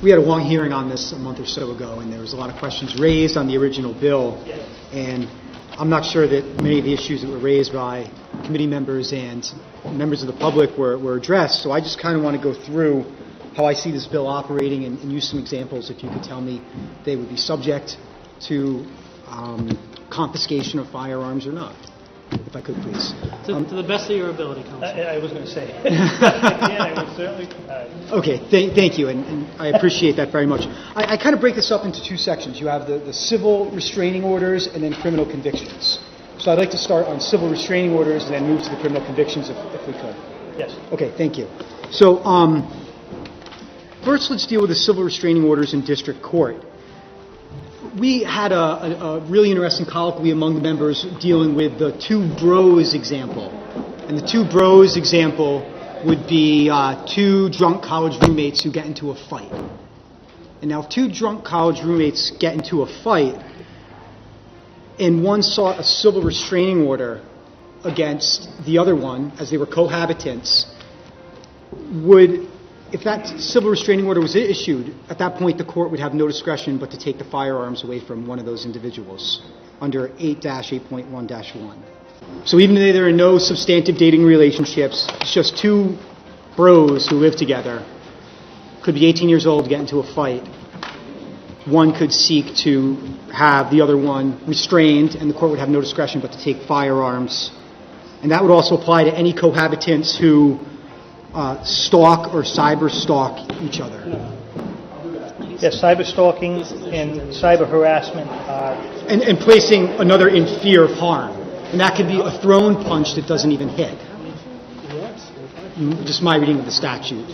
we had a long hearing on this a month or so ago, and there was a lot of questions raised on the original bill, and I'm not sure that many of the issues that were raised by committee members and members of the public were addressed. So I just kind of want to go through how I see this bill operating and use some examples, if you could tell me they would be subject to confiscation of firearms or not, if I could, please. To the best of your ability, Counsel. I was going to say. Yeah, I would certainly. Okay, thank you, and I appreciate that very much. I kind of break this up into two sections. You have the civil restraining orders and then criminal convictions. So I'd like to start on civil restraining orders and then move to the criminal convictions if we could. Yes. Okay, thank you. So first let's deal with the civil restraining orders in district court. We had a really interesting colloquy among the members dealing with the two bros example. And the two bros example would be two drunk college roommates who get into a fight. And now if two drunk college roommates get into a fight and one sought a civil restraining order against the other one as they were cohabitants, if that civil restraining order was issued, at that point the court would have no discretion but to take the firearms away from one of those individuals under 8-8.1-1. So even though there are no substantive dating relationships, it's just two bros who live together, could be 18 years old, get into a fight. One could seek to have the other one restrained, and the court would have no discretion but to take firearms. And that would also apply to any cohabitants who stalk or cyberstalk each other. Yes, cyberstalking and cyber harassment are... And placing another in fear of harm. And that could be a thrown punch that doesn't even hit. Just my reading of the statute.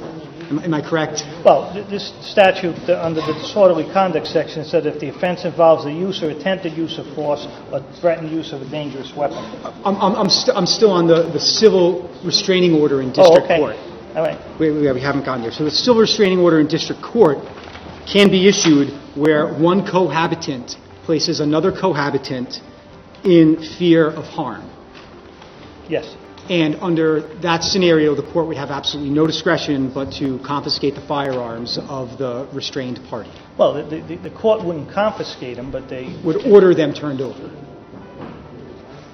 Am I correct? Well, this statute, under the disorderly conduct section, said if the offense involves the use or attempted use of force or threatened use of a dangerous weapon. I'm still on the civil restraining order in district court. All right. We haven't gotten there. So the civil restraining order in district court can be issued where one cohabitant places another cohabitant in fear of harm. Yes. And under that scenario, the court would have absolutely no discretion but to confiscate the firearms of the restrained party. Well, the court wouldn't confiscate them, but they... Would order them turned over.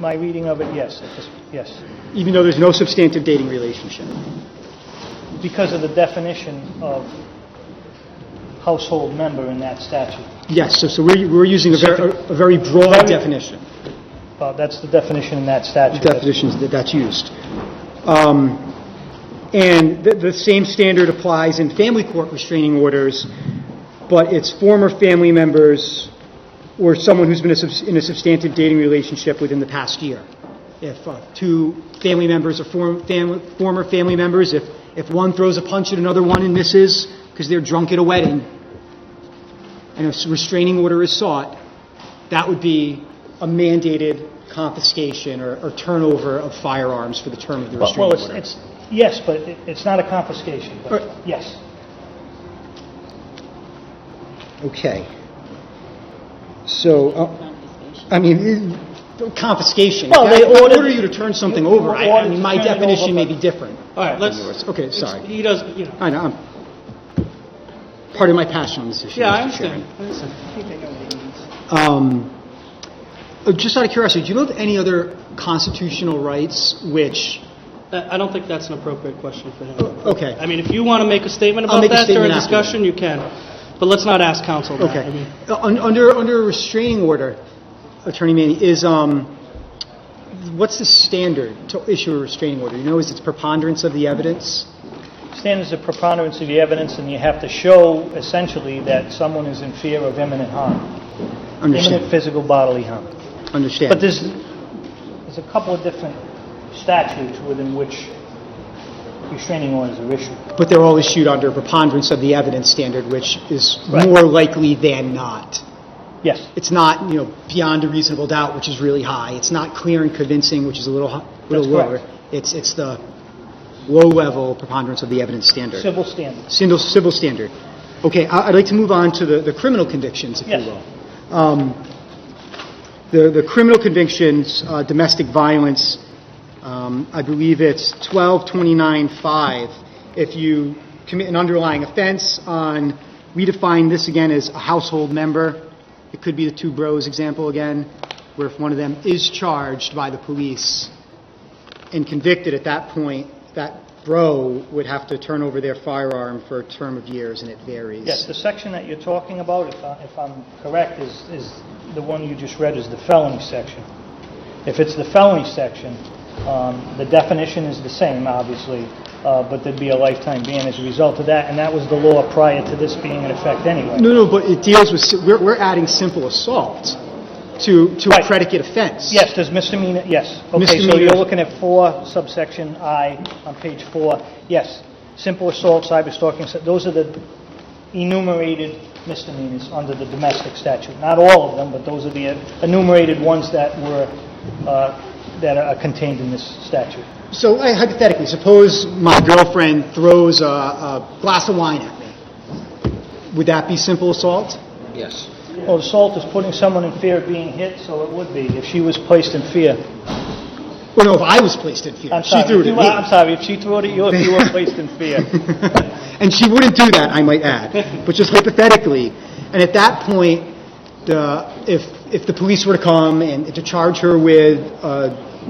My reading of it, yes. Yes. Even though there's no substantive dating relationship. Because of the definition of household member in that statute. Yes, so we're using a very broad definition. Well, that's the definition in that statute. The definitions that's used. And the same standard applies in family court restraining orders, but it's former family members or someone who's been in a substantive dating relationship within the past year. If two family members are former family members, if one throws a punch at another one and misses because they're drunk at a wedding and a restraining order is sought, that would be a mandated confiscation or turnover of firearms for the term of the restraining order. Yes, but it's not a confiscation. But yes. Okay. So, confiscation. Well, they order you to turn something over. My definition may be different. All right, let's... Okay, sorry. He does, I know. Part of my passion on this issue. Yeah, I understand. Just out of curiosity, do you know of any other constitutional rights which... I don't think that's an appropriate question for him. Okay. I mean, if you want to make a statement about that during discussion, you can. But let's not ask counsel that. Okay. Under a restraining order, Attorney Manny, is what's the standard to issue a restraining order? You know, is it preponderance of the evidence? Standards of preponderance of the evidence, and you have to show essentially that someone is in fear of imminent harm. Understand. Imminent physical bodily harm. Understand. But there's a couple of different statutes within which restraining orders are issued. But they're all issued under preponderance of the evidence standard, which is more likely than not. Yes. It's not, beyond a reasonable doubt, which is really high. It's not clear and convincing, which is a little lower. Correct. It's the low-level preponderance of the evidence standard. Civil standard. Civil standard. Okay, I'd like to move on to the criminal convictions, if you will. The criminal convictions, domestic violence, I believe it's 1229.5. If you commit an underlying offense on we define this again as a household member. It could be the two bros example again, where if one of them is charged by the police and convicted at that point, that bro would have to turn over their firearm for a term of years, and it varies. Yes, the section that you're talking about, if I'm correct, is the one you just read is the felony section. If it's the felony section, the definition is the same, obviously, but there'd be a lifetime ban as a result of that, and that was the law prior to this being in effect anyway. No, but it deals with, we're adding simple assault to Right. a predicate offense. Yes, there's misdemeanor, yes. Okay, so Misdemeanor. you're looking at 4, subsection I, on page 4. Yes, simple assault, cyberstalking, those are the enumerated misdemeanors under the domestic statute. Not all of them, but those are the enumerated ones that are contained in this statute. So hypothetically, suppose my girlfriend throws a glass of wine at me. Would that be simple assault? Yes. Well, assault is putting someone in fear of being hit, so it would be if she was placed in fear. Well, no, if I was placed in fear. I'm She sorry, threw it at me. I'm sorry, if she threw it at you, if you were placed in fear. And she wouldn't do that, I might add, but just hypothetically. And at that point, if the police were to come and to charge her with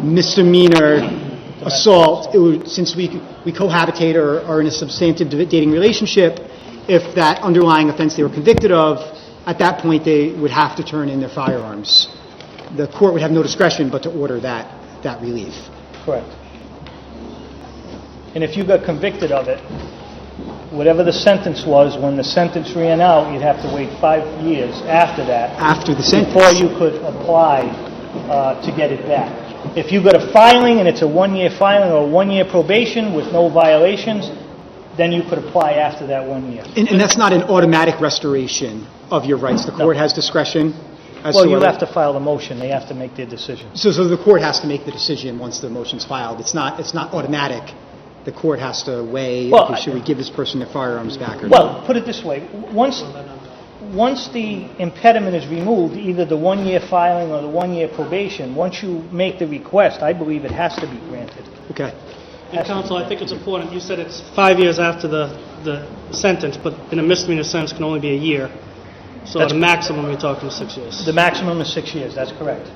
misdemeanor assault, it would, since we cohabitate or are in a substantive dating relationship, if that underlying offense they were convicted of, at that point they would have to turn in their firearms. The court would have no discretion but to order that relief. Correct. And if you got convicted of it, whatever the sentence was, when the sentence ran out, you'd have to wait 5 years after that. After the sentence. Before you could apply to get it back. If you got a filing and it's a 1-year filing or a 1-year probation with no violations, then you could apply after that 1 year. And that's not an automatic restoration of your rights. The court has discretion. Well, you have to file the motion. They have to make their decision. So the court has to make the decision once the motion's filed. It's not automatic. The court has to weigh, Well, okay, should we give this person their firearms back or not? Well, put it this way. Once the impediment is removed, either the 1-year filing or the 1-year probation, once you make the request, I believe it has to be granted. Okay. And counsel, I think it's important, you said it's 5 years after the sentence, but in a misdemeanor sentence can only be a year. So at a maximum, you're talking 6 years. The maximum is 6 years, that's correct.